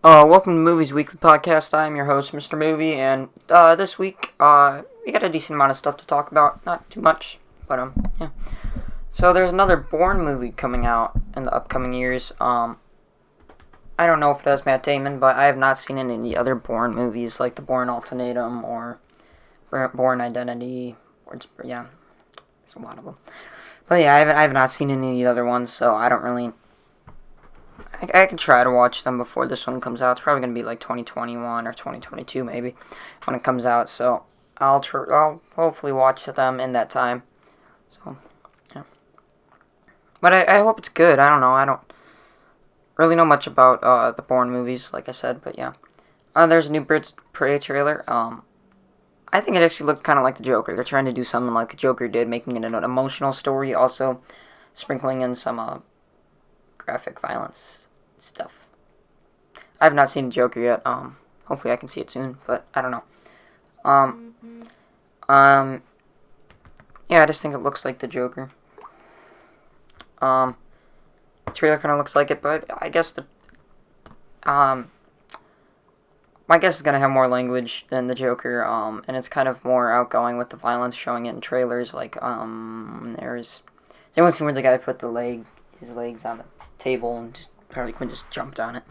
Welcome to Movies Weekly Podcast. I'm your host, Mr. Movie, and this week we got a decent amount of stuff to talk about. Not too much, but yeah. So there's another Bourne movie coming out in the upcoming years. I don't know if it has Matt Damon, but I have not seen any of the other Bourne movies, like the Bourne Ultimatum or Bourne Identity. Yeah, there's a lot of them. But yeah, I have not seen any of the other ones, so I don't really. I can try to watch them before this one comes out. It's probably going to be like 2021 or 2022 maybe when it comes out. So I'll hopefully watch them in that time. So yeah, but I hope it's good. I don't know. I don't really know much about the Bourne movies, like I said. But yeah, there's a new Birds of Prey trailer. I think it actually looked kind of like the Joker. They're trying to do something like the Joker did, making it an emotional story, also sprinkling in some graphic violence stuff. I have not seen Joker yet. Hopefully I can see it soon, but I don't know. Yeah, I just think it looks like the Joker. Trailer kind of looks like it, but I guess my guess is gonna have more language than the Joker. And it's kind of more outgoing with the violence, showing it in trailers. Like, there's one scene where the guy put his legs on the table and just Harley Quinn just jumped on it.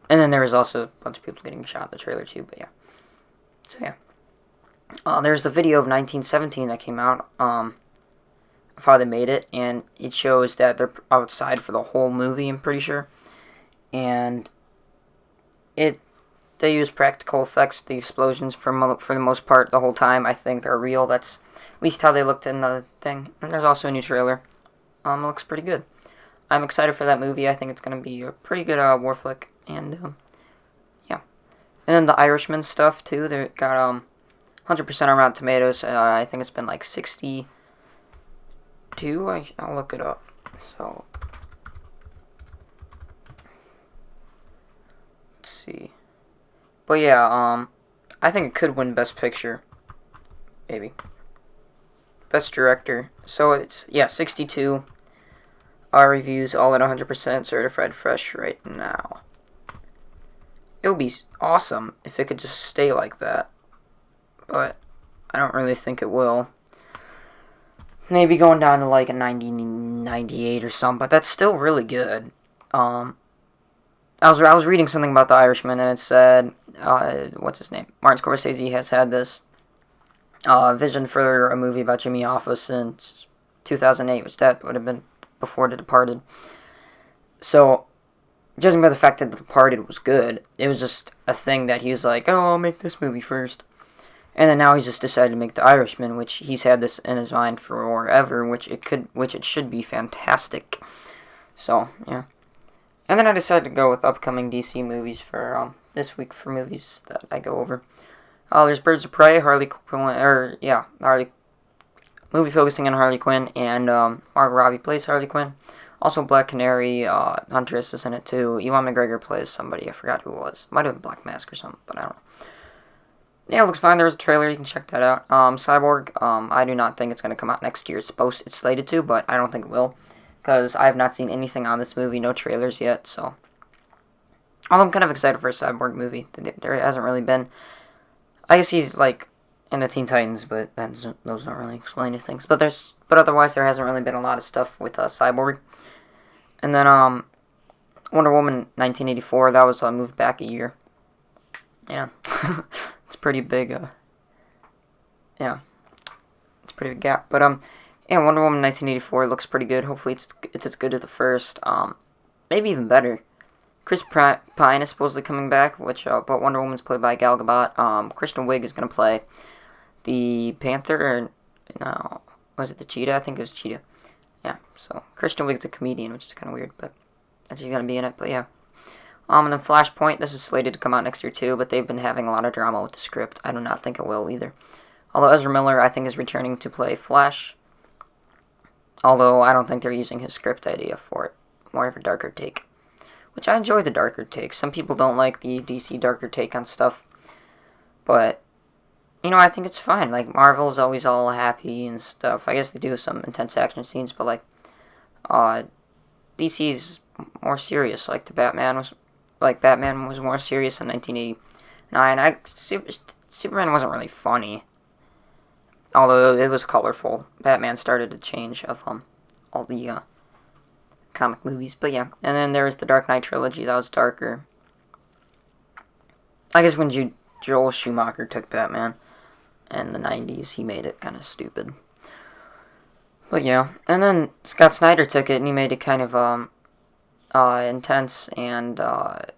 And then there was also a bunch of people getting shot in the trailer too, but yeah. So yeah. There's the video of 1917 that came out, of how they made it, and it shows that they're outside for the whole movie, I'm pretty sure. And they use practical effects. The explosions, for the most part, the whole time, I think, are real. That's at least how they looked in the thing. And there's also a new trailer. It looks pretty good. I'm excited for that movie. I think it's going to be a pretty good war flick. And, yeah. And then the Irishman stuff, too. They got 100% on Rotten Tomatoes. I think it's been like 62. I'll look it up. So, let's see. But yeah, I think it could win Best Picture. Maybe. Best Director. So it's, 62. Our reviews all at 100% certified fresh right now. It would be awesome if it could just stay like that. But I don't really think it will. Maybe going down to like a 90, 98 or something, but that's still really good. I was reading something about The Irishman, and it said, what's his name? Martin Scorsese has had this vision for a movie about Jimmy Hoffa since 2008, which that would have been before The Departed. So, judging by the fact that The Departed was good, it was just a thing that he was like, oh, I'll make this movie first. And then now he's just decided to make The Irishman, which he's had this in his mind forever, which it should be fantastic. So, yeah. And then I decided to go with upcoming DC movies for this week for movies that I go over. There's Birds of Prey, movie focusing on Harley Quinn, and Margot Robbie plays Harley Quinn. Also, Black Canary, Huntress is in it too. Ewan McGregor plays somebody, I forgot who it was. Might have been Black Mask or something, but I don't know. Yeah, it looks fine. There's a trailer, you can check that out. Cyborg, I do not think it's going to come out next year. It's slated to, but I don't think it will. Because I have not seen anything on this movie, no trailers yet, so. Although I'm kind of excited for a Cyborg movie. There hasn't really been. I guess he's like in the Teen Titans, but those don't really explain any things. But otherwise there hasn't really been a lot of stuff with Cyborg. And then Wonder Woman 1984, that was moved back a year. Yeah, it's pretty big. Yeah, it's a pretty big gap. But yeah, Wonder Woman 1984 looks pretty good. Hopefully it's as good as the first. Maybe even better. Chris Pine is supposedly coming back, but Wonder Woman's played by Gal Gadot. Kristen Wiig is going to play the Panther, or no, was it the Cheetah? I think it was Cheetah. Yeah, so Kristen Wiig's a comedian, which is kind of weird, but she's going to be in it, but yeah. And then Flashpoint, this is slated to come out next year too, but they've been having a lot of drama with the script. I do not think it will either. Although Ezra Miller, I think, is returning to play Flash. Although I don't think they're using his script idea for it. More of a darker take. Which I enjoy the darker take. Some people don't like the DC darker take on stuff. But, I think it's fine. Like, Marvel's always all happy and stuff. I guess they do some intense action scenes, but, DC's more serious. Like, the Batman was, like Batman was more serious in 1989. Superman wasn't really funny, although it was colorful. Batman started to change of all the comic movies, but yeah. And then there was the Dark Knight trilogy that was darker. I guess when Joel Schumacher took Batman in the 90s, he made it kind of stupid. But yeah, and then Scott Snyder took it and he made it kind of intense and a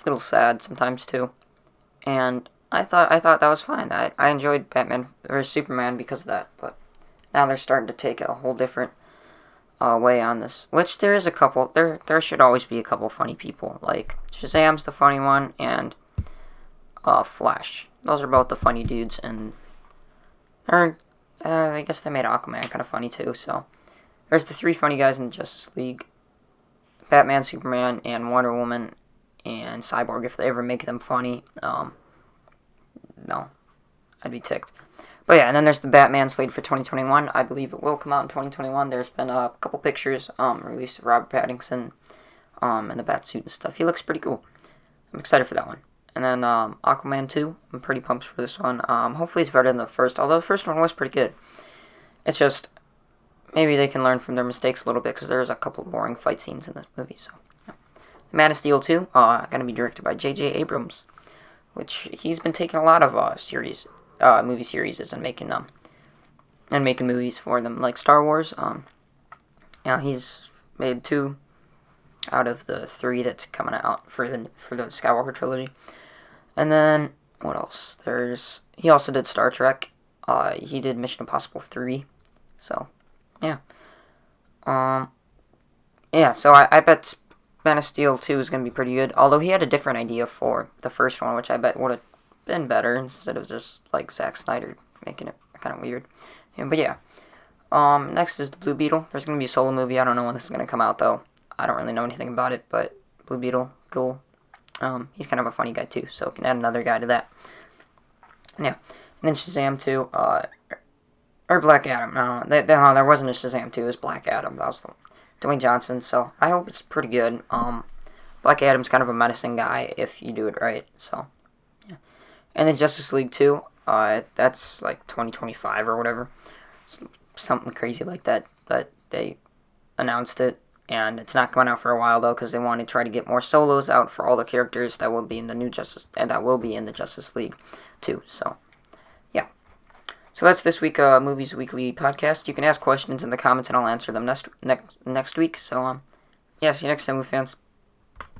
little sad sometimes too. And I thought that was fine. I enjoyed Batman vs Superman because of that. But now they're starting to take a whole different way on this. Which there is a couple. There should always be a couple funny people. Like Shazam's the funny one, and Flash. Those are both the funny dudes, and I guess they made Aquaman kind of funny too. So there's the three funny guys in the Justice League: Batman, Superman, and Wonder Woman, and Cyborg. If they ever make them funny, no, I'd be ticked. But yeah, and then there's the Batman slated for 2021. I believe it will come out in 2021. There's been a couple pictures released of Robert Pattinson in the Batsuit and stuff. He looks pretty cool. I'm excited for that one. And then Aquaman 2, I'm pretty pumped for this one. Hopefully it's better than the first, although the first one was pretty good. It's just, maybe they can learn from their mistakes a little bit, because there's a couple of boring fight scenes in this movie. So, yeah. Man of Steel 2, going to be directed by J.J. Abrams, which he's been taking a lot of movie series and making them, and making movies for them, like Star Wars. He's made 2 out of the 3 that's coming out for the Skywalker trilogy. And then, what else? He also did Star Trek. He did Mission Impossible 3. So, yeah. So I bet Man of Steel 2 is going to be pretty good. Although he had a different idea for the first one, which I bet would have been better instead of just, like, Zack Snyder making it kind of weird. But yeah. Next is the Blue Beetle. There's going to be a solo movie. I don't know when this is going to come out, though. I don't really know anything about it, but Blue Beetle, cool. He's kind of a funny guy too, so can add another guy to that. Yeah, and then Shazam 2, or Black Adam. No, there wasn't a Shazam 2. It was Black Adam. That was Dwayne Johnson. So I hope it's pretty good. Black Adam's kind of a menacing guy if you do it right. So yeah, and then Justice League 2. That's like 2025 or whatever, something crazy like that. But they announced it. And it's not coming out for a while though, because they want to try to get more solos out for all the characters that will be in the new Justice League too. So, yeah. So that's this week Movies Weekly podcast. You can ask questions in the comments and I'll answer them next week. So, yeah, see you next time, movie fans.